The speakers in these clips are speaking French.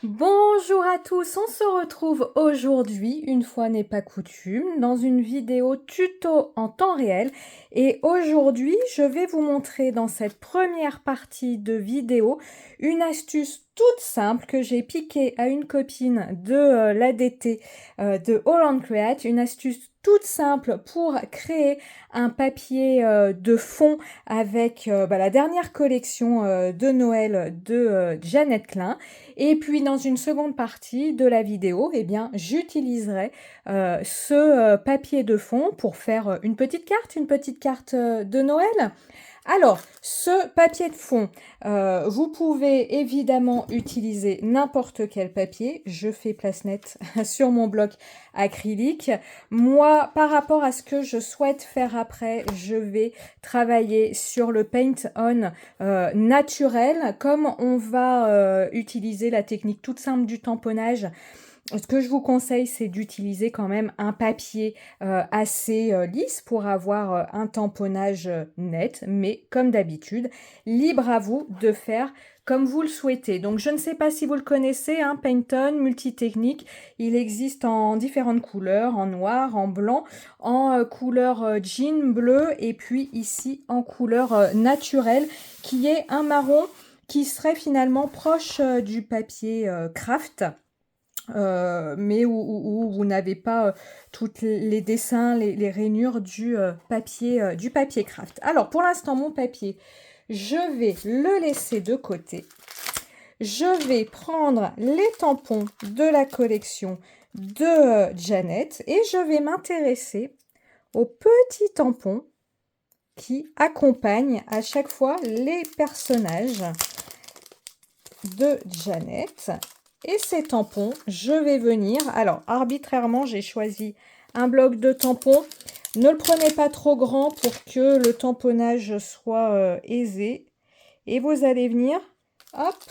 Bonjour à tous, on se retrouve aujourd'hui, une fois n'est pas coutume, dans une vidéo tuto en temps réel. Et aujourd'hui, je vais vous montrer dans cette première partie de vidéo une astuce toute simple que j'ai piquée à une copine de l'ADT de Holland Create. Une astuce toute simple pour créer un papier de fond avec la dernière collection de Noël de Jeannette Klein. Et puis dans une seconde partie de la vidéo, eh bien, j'utiliserai ce papier de fond pour faire une petite carte de Noël. Alors, ce papier de fond, vous pouvez évidemment utiliser n'importe quel papier. Je fais place nette sur mon bloc acrylique. Moi, par rapport à ce que je souhaite faire après, je vais travailler sur le Paint On naturel. Comme on va utiliser la technique toute simple du tamponnage, ce que je vous conseille, c'est d'utiliser quand même un papier assez lisse pour avoir un tamponnage net, mais comme d'habitude, libre à vous de faire comme vous le souhaitez. Donc je ne sais pas si vous le connaissez, hein, Paint On, multitechnique, il existe en différentes couleurs, en noir, en blanc, en couleur jean bleu, et puis ici en couleur naturelle, qui est un marron qui serait finalement proche du papier craft. Mais où vous n'avez pas tous les dessins, les rainures du papier craft. Alors, pour l'instant, mon papier, je vais le laisser de côté. Je vais prendre les tampons de la collection de Jeannette et je vais m'intéresser aux petits tampons qui accompagnent à chaque fois les personnages de Jeannette. Et ces tampons, je vais venir, alors arbitrairement j'ai choisi un bloc de tampons. Ne le prenez pas trop grand pour que le tamponnage soit aisé. Et vous allez venir, hop,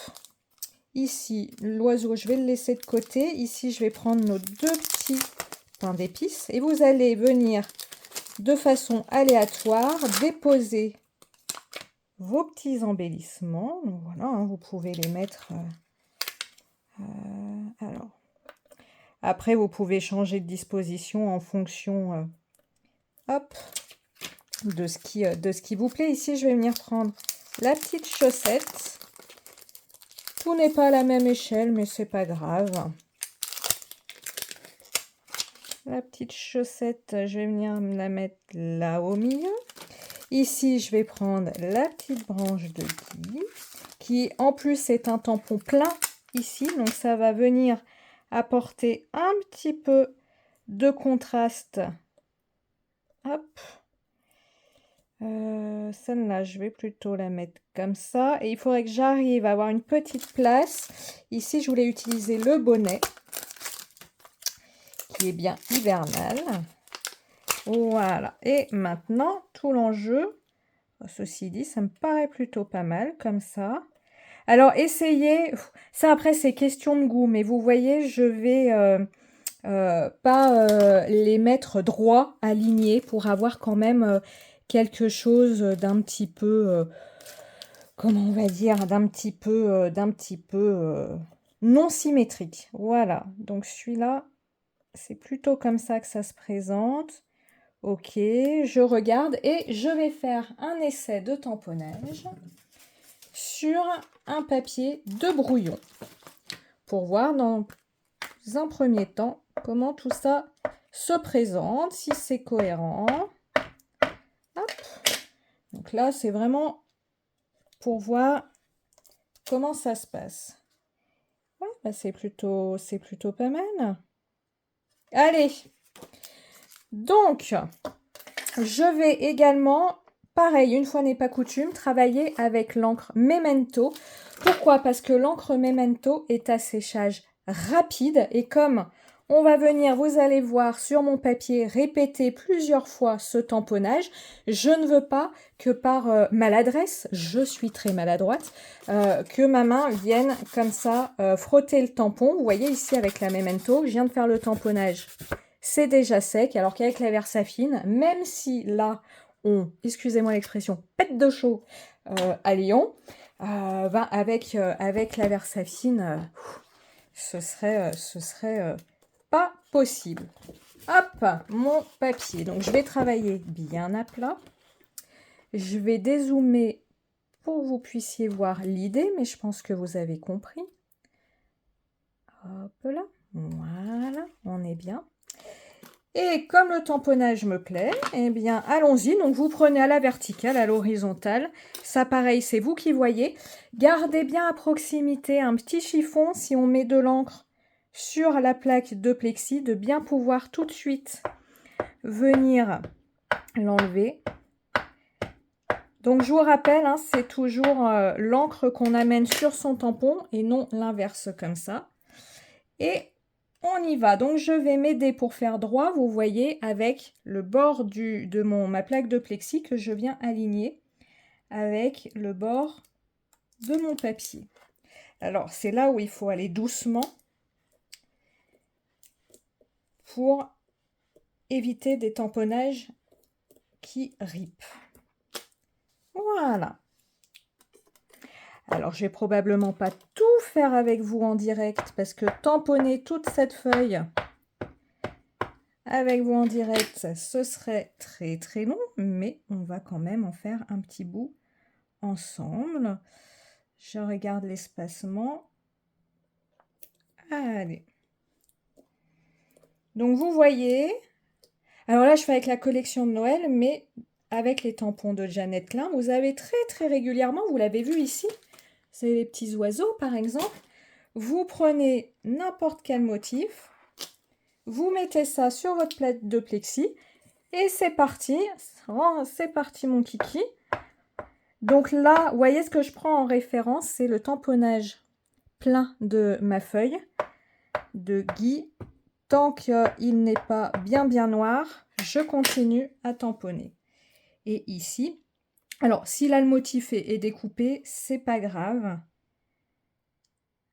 ici l'oiseau je vais le laisser de côté. Ici je vais prendre nos deux petits pains d'épices. Et vous allez venir de façon aléatoire déposer vos petits embellissements. Donc voilà, hein, vous pouvez les mettre... alors, après, vous pouvez changer de disposition en fonction hop, de ce qui vous plaît. Ici, je vais venir prendre la petite chaussette. Tout n'est pas à la même échelle, mais c'est pas grave. La petite chaussette, je vais venir me la mettre là au milieu. Ici, je vais prendre la petite branche de gui, qui en plus est un tampon plein ici, donc ça va venir apporter un petit peu de contraste. Hop. Celle-là, je vais plutôt la mettre comme ça. Et il faudrait que j'arrive à avoir une petite place. Ici, je voulais utiliser le bonnet, qui est bien hivernal. Voilà. Et maintenant, tout l'enjeu, ceci dit, ça me paraît plutôt pas mal comme ça. Alors, essayez, ça après c'est question de goût, mais vous voyez, je vais pas les mettre droits, alignés, pour avoir quand même quelque chose d'un petit peu, comment on va dire, d'un petit peu non symétrique. Voilà, donc celui-là, c'est plutôt comme ça que ça se présente. Ok, je regarde et je vais faire un essai de tamponnage sur un papier de brouillon pour voir dans un premier temps comment tout ça se présente, si c'est cohérent. Hop. Donc là, c'est vraiment pour voir comment ça se passe. Ouais, bah c'est plutôt pas mal. Allez, donc je vais également, pareil, une fois n'est pas coutume, travailler avec l'encre Memento. Pourquoi? Parce que l'encre Memento est à séchage rapide et comme on va venir, vous allez voir sur mon papier, répéter plusieurs fois ce tamponnage, je ne veux pas que par maladresse, je suis très maladroite, que ma main vienne comme ça frotter le tampon. Vous voyez ici avec la Memento, je viens de faire le tamponnage. C'est déjà sec, alors qu'avec la Versafine, même si là, on, excusez-moi l'expression, pète de chaud à Lyon, avec la Versafine, ce serait pas possible. Hop, mon papier. Donc, je vais travailler bien à plat. Je vais dézoomer pour que vous puissiez voir l'idée, mais je pense que vous avez compris. Hop là, voilà, on est bien. Et comme le tamponnage me plaît, eh bien, allons-y. Donc, vous prenez à la verticale, à l'horizontale. Ça, pareil, c'est vous qui voyez. Gardez bien à proximité un petit chiffon si on met de l'encre sur la plaque de plexi, de bien pouvoir tout de suite venir l'enlever. Donc, je vous rappelle, hein, c'est toujours l'encre qu'on amène sur son tampon et non l'inverse comme ça. Et on y va. Donc, je vais m'aider pour faire droit, vous voyez, avec le bord de ma plaque de plexi que je viens aligner avec le bord de mon papier. Alors, c'est là où il faut aller doucement pour éviter des tamponnages qui ripent. Voilà. Alors, je vais probablement pas tout faire avec vous en direct parce que tamponner toute cette feuille avec vous en direct, ce serait très très long, mais on va quand même en faire un petit bout ensemble. Je regarde l'espacement. Allez. Donc, vous voyez, alors là, je fais avec la collection de Noël, mais avec les tampons de Jeannette Klein, vous avez très très régulièrement, vous l'avez vu ici, c'est les petits oiseaux par exemple. Vous prenez n'importe quel motif, vous mettez ça sur votre plaque de plexi et c'est parti. Oh, c'est parti mon kiki. Donc là, vous voyez ce que je prends en référence, c'est le tamponnage plein de ma feuille de Guy. Tant qu'il n'est pas bien noir, je continue à tamponner. Et ici, alors si là le motif est découpé, c'est pas grave.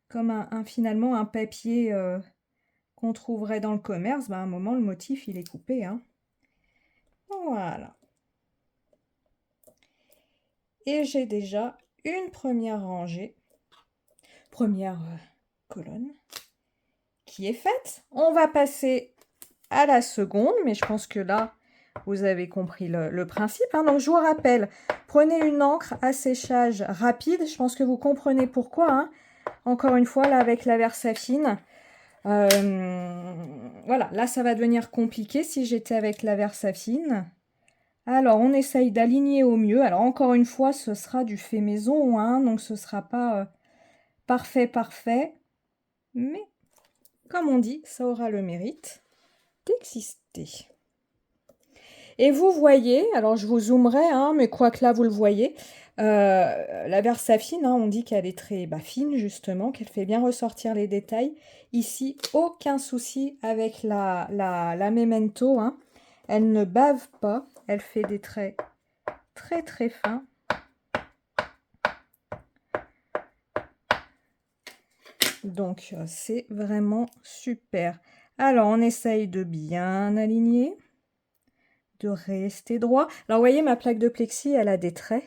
Comme finalement un papier qu'on trouverait dans le commerce, à un moment le motif il est coupé. Hein. Voilà. Et j'ai déjà une première rangée, première colonne qui est faite. On va passer à la seconde, mais je pense que là, vous avez compris le principe. Hein. Donc, je vous rappelle, prenez une encre à séchage rapide. Je pense que vous comprenez pourquoi. Hein. Encore une fois, là, avec la Versafine. Voilà, là, ça va devenir compliqué si j'étais avec la Versafine. Alors, on essaye d'aligner au mieux. Alors, encore une fois, ce sera du fait maison, hein, donc ce ne sera pas parfait. Mais, comme on dit, ça aura le mérite d'exister. Et vous voyez, alors je vous zoomerai, hein, mais quoique là, vous le voyez, la Versafine, hein, on dit qu'elle est très fine, justement, qu'elle fait bien ressortir les détails. Ici, aucun souci avec la Memento. Hein. Elle ne bave pas, elle fait des traits très très fins. Donc, c'est vraiment super. Alors, on essaye de bien aligner, de rester droit. Alors, vous voyez, ma plaque de plexi, elle a des traits.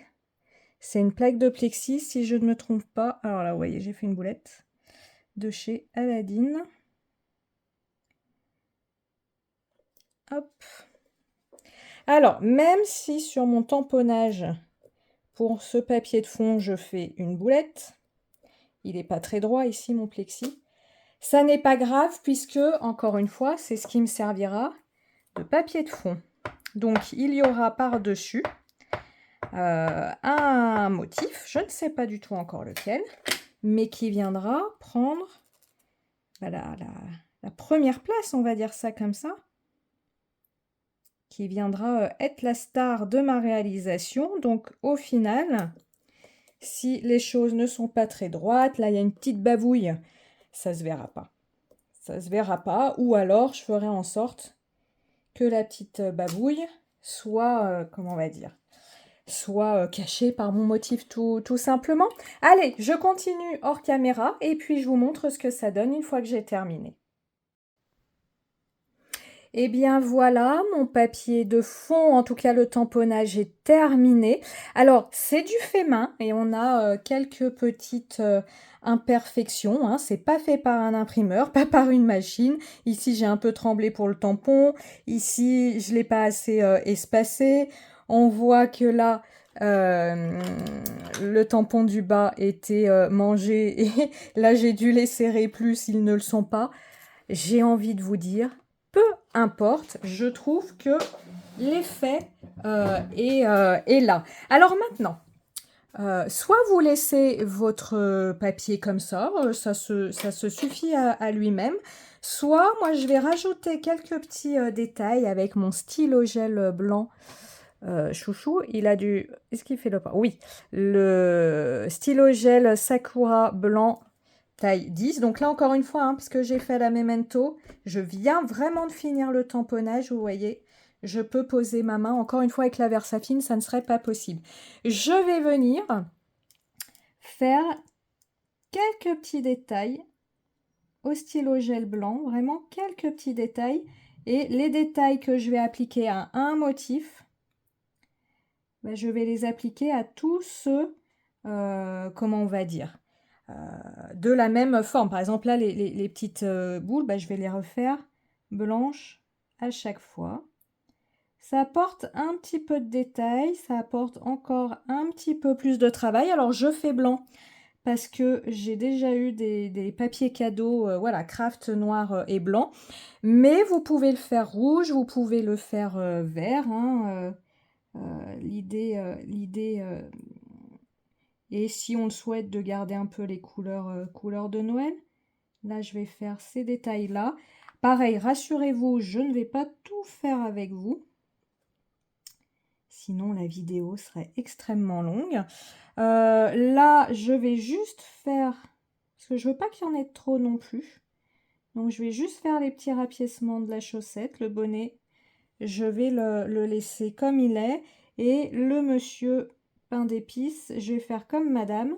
C'est une plaque de plexi, si je ne me trompe pas. Alors là, vous voyez, j'ai fait une boulette de chez Aladdin. Hop. Alors, même si sur mon tamponnage, pour ce papier de fond, je fais une boulette, il n'est pas très droit ici, mon plexi. Ça n'est pas grave, puisque, encore une fois, c'est ce qui me servira de papier de fond. Donc, il y aura par-dessus un motif, je ne sais pas du tout encore lequel, mais qui viendra prendre la première place, on va dire ça comme ça, qui viendra être la star de ma réalisation. Donc, au final, si les choses ne sont pas très droites, là, il y a une petite bavouille, ça se verra pas. Ça se verra pas, ou alors je ferai en sorte que la petite bavouille soit, comment on va dire, soit cachée par mon motif tout simplement. Allez, je continue hors caméra et puis je vous montre ce que ça donne une fois que j'ai terminé. Eh bien voilà, mon papier de fond, en tout cas le tamponnage est terminé. Alors c'est du fait main et on a quelques petites imperfections, hein. C'est pas fait par un imprimeur, pas par une machine. Ici j'ai un peu tremblé pour le tampon, ici je l'ai pas assez espacé. On voit que là le tampon du bas était mangé et là j'ai dû les serrer plus, ils ne le sont pas. J'ai envie de vous dire, peu importe, je trouve que l'effet est là. Alors maintenant, soit vous laissez votre papier comme ça se suffit à lui-même, soit moi je vais rajouter quelques petits détails avec mon stylo gel blanc. Chouchou, il a du... Est-ce qu'il fait le pas? Oui, le stylo gel Sakura blanc taille 10. Donc là, encore une fois, hein, parce que j'ai fait la Memento, je viens vraiment de finir le tamponnage, vous voyez. Je peux poser ma main. Encore une fois, avec la Versafine, ça ne serait pas possible. Je vais venir faire quelques petits détails au stylo gel blanc. Vraiment quelques petits détails. Et les détails que je vais appliquer à un motif, ben, je vais les appliquer à tous ceux, comment on va dire, de la même forme. Par exemple, là, les petites boules, ben, je vais les refaire blanches à chaque fois. Ça apporte un petit peu de détail, ça apporte encore un petit peu plus de travail. Alors, je fais blanc parce que j'ai déjà eu des papiers cadeaux, voilà, craft noir et blanc. Mais vous pouvez le faire rouge, vous pouvez le faire vert, hein, l'idée est, si on le souhaite, de garder un peu les couleurs de Noël. Là, je vais faire ces détails-là. Pareil, rassurez-vous, je ne vais pas tout faire avec vous. Sinon, la vidéo serait extrêmement longue. Là, je vais juste faire... Parce que je veux pas qu'il y en ait trop non plus. Donc, je vais juste faire les petits rapiècements de la chaussette. Le bonnet, je vais le laisser comme il est. Et le monsieur pain d'épices, je vais faire comme madame.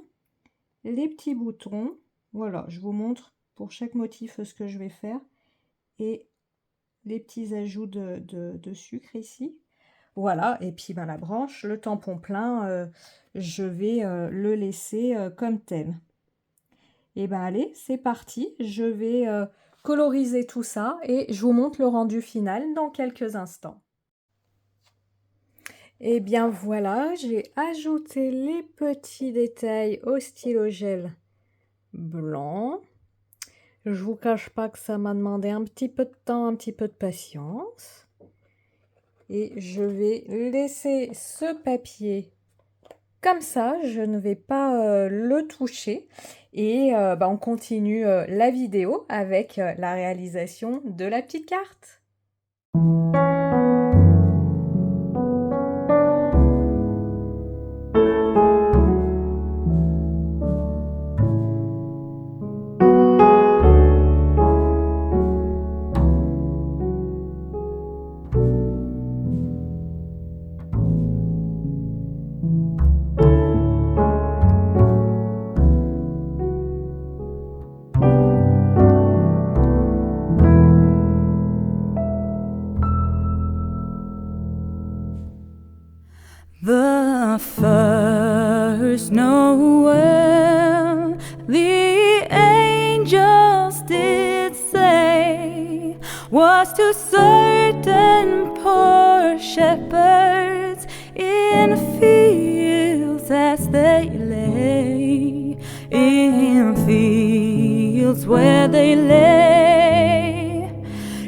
Les petits boutons. Voilà, je vous montre pour chaque motif ce que je vais faire. Et les petits ajouts de sucre ici. Voilà, et puis ben, la branche, le tampon plein, je vais le laisser comme tel. Et ben allez, c'est parti. Je vais coloriser tout ça et je vous montre le rendu final dans quelques instants. Et bien voilà, j'ai ajouté les petits détails au stylo gel blanc. Je vous cache pas que ça m'a demandé un petit peu de temps, un petit peu de patience. Et je vais laisser ce papier comme ça, je ne vais pas le toucher. Et bah, on continue la vidéo avec la réalisation de la petite carte. The first Noel, the angels did say, was to certain poor shepherds in fields as they lay, in fields where they lay,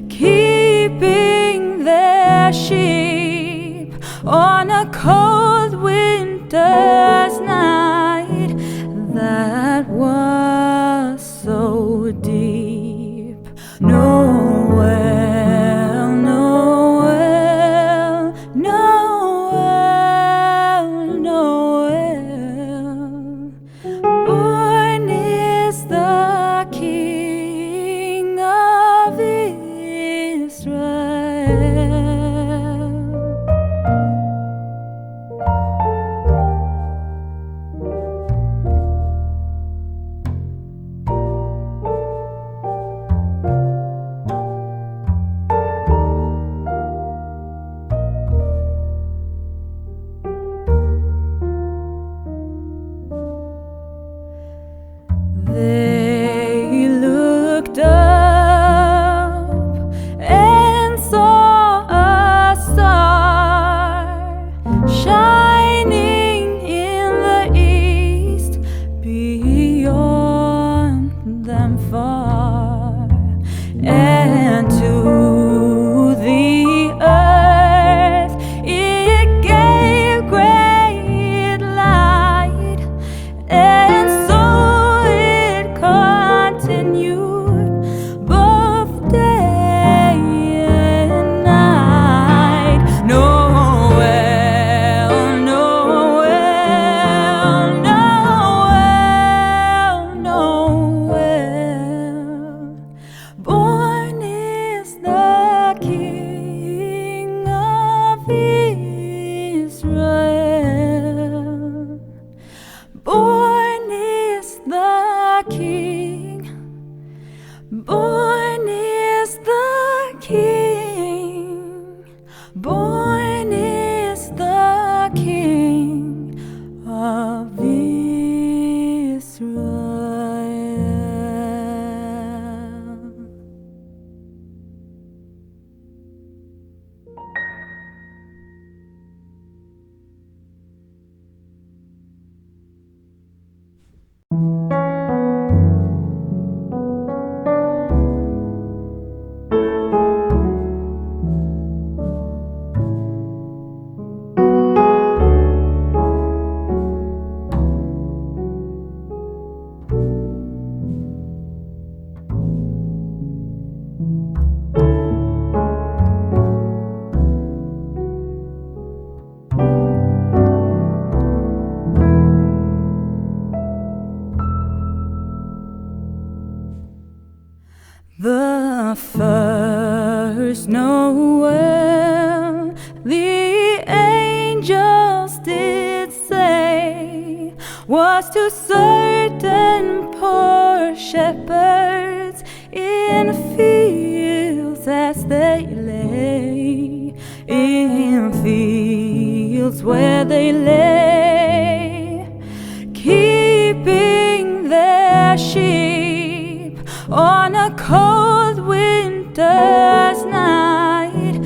keeping their sheep on a cold winter's night that was so deep. Noel, Noel, Noel, Noel, born is the King of Israel. from far, and to the earth it gave great light, and so it continued both day and night. Noel, Noel, Noel, Noel. Born is the King of Israel. Born is the King. Born is the King. Born is the King of Israel. The first Noel, the angels did say, was to certain poor shepherds in fields as they lay, in fields where they lay, keeping their sheep on a cold winter's night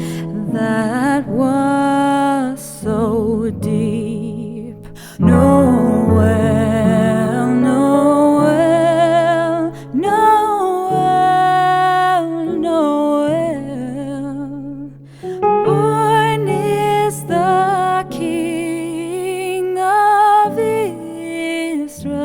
that was so deep. Noel, Noel, Noel, Noel. Born is the King of Israel.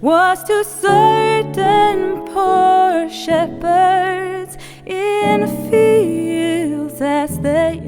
was to certain poor shepherds in fields as they